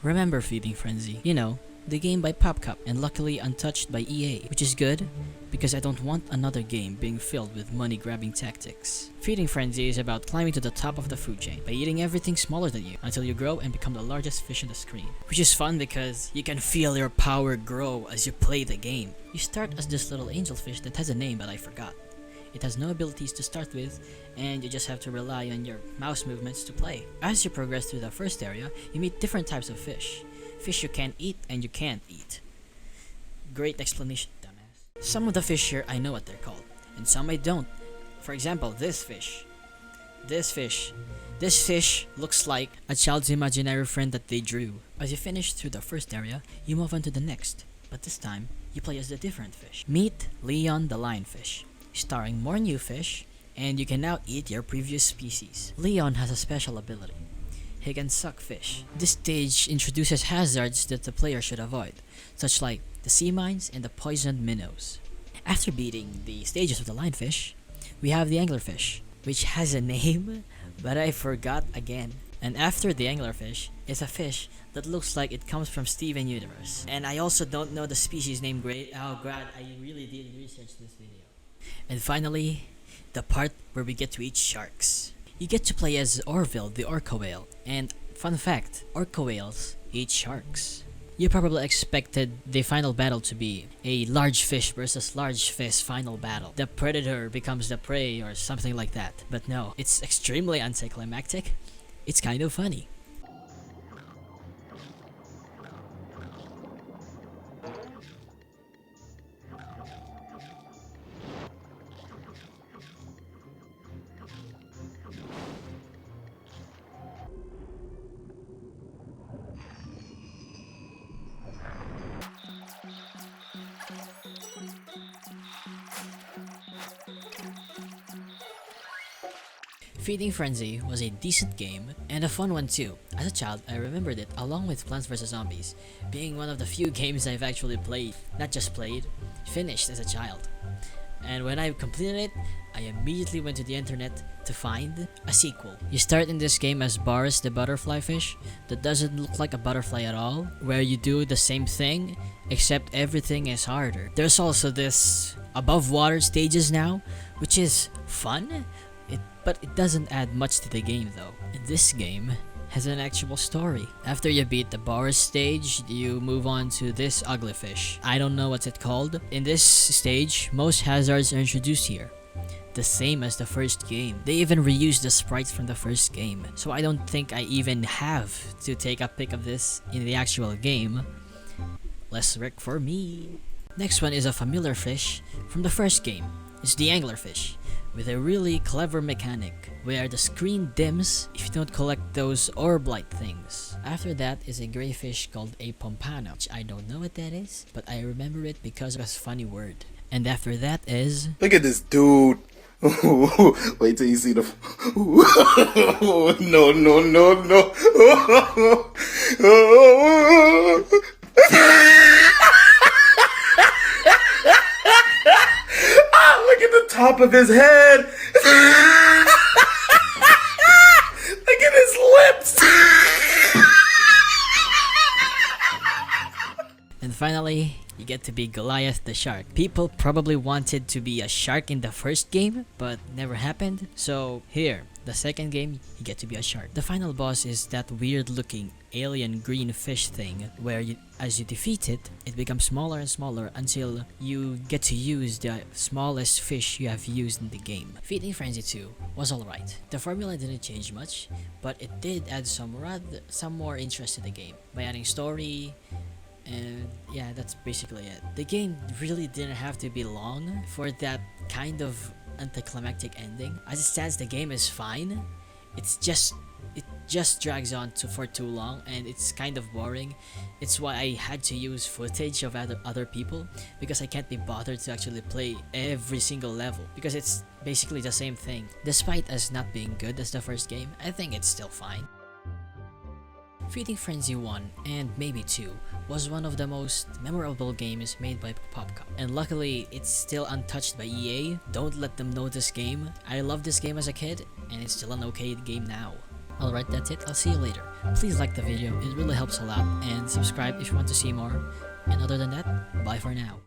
Remember Feeding Frenzy? You know, the game by PopCap and luckily untouched by EA, which is good because I don't want another game being filled with money-grabbing tactics. Feeding Frenzy is about climbing to the top of the food chain by eating everything smaller than you until you grow and become the largest fish on the screen. Which is fun because you can feel your power grow as you play the game. You start as this little angelfish that has a name but I forgot. It has no abilities to start with, and you just have to rely on your mouse movements to play. As you progress through the first area, you meet different types of fish. Fish you can eat and you can't eat. Great explanation, dumbass. Some of the fish here I know what they're called, and some I don't. For example, this fish. This fish looks like a child's imaginary friend that they drew. As you finish through the first area, you move on to the next, but this time, you play as a different fish. Meet Leon the lionfish, starring more new fish, and you can now eat your previous species. Leon has a special ability. He can suck fish. This stage introduces hazards that the player should avoid, such like the sea mines and the poisoned minnows. After beating the stages of the lionfish, we have the anglerfish, which has a name, but I forgot again. And after the anglerfish is a fish that looks like it comes from Steven Universe. And I also don't know the species name great. Oh god, I really did research this video. And finally, the part where we get to eat sharks. You get to play as Orville the orca whale, and fun fact, orca whales eat sharks. You probably expected the final battle to be a large fish versus large fish final battle. The predator becomes the prey or something like that. But no, it's extremely anticlimactic. It's kind of funny. Feeding Frenzy was a decent game, and a fun one too. As a child, I remembered it along with Plants vs Zombies, being one of the few games I've actually played, not just played, finished as a child. And when I completed it, I immediately went to the internet to find a sequel. You start in this game as Boris the butterfly fish that doesn't look like a butterfly at all, where you do the same thing, except everything is harder. There's also this above water stages now, which is fun, but it doesn't add much to the game though. This game has an actual story. After you beat the Boris stage, you move on to this ugly fish. I don't know what's it called. In this stage, most hazards are introduced here, the same as the first game. They even reused the sprites from the first game, so I don't think I even have to take a pic of this in the actual game. Less work for me. Next one is a familiar fish from the first game. It's the anglerfish, with a really clever mechanic where the screen dims if you don't collect those orb-like things. After that is a gray fish called a pompano, which I don't know what that is, but I remember it because of a funny word. And after that is... Look at this dude. Wait till you see the... No, no, no, no. Look at the top of his head. Look at his lips. And finally, you get to be Goliath the shark. People probably wanted to be a shark in the first game, but never happened. So here, the second game, you get to be a shark. The final boss is that weird looking alien green fish thing where as you defeat it, it becomes smaller and smaller until you get to use the smallest fish you have used in the game. Feeding Frenzy 2 was alright. The formula didn't change much, but it did add some more interest to the game by adding story, and yeah, that's basically it. The game really didn't have to be long for that kind of anticlimactic ending. As it stands, the game is fine. It just drags on for too long and it's kind of boring. It's why I had to use footage of other people because I can't be bothered to actually play every single level because it's basically the same thing. Despite us not being good as the first game, I think it's still fine. Feeding Frenzy 1 and maybe 2 was one of the most memorable games made by PopCap, and luckily it's still untouched by EA. Don't let them know this game. I loved this game as a kid and it's still an okay game now. Alright, that's it. I'll see you later. Please like the video, it really helps a lot, and subscribe if you want to see more. And other than that, bye for now.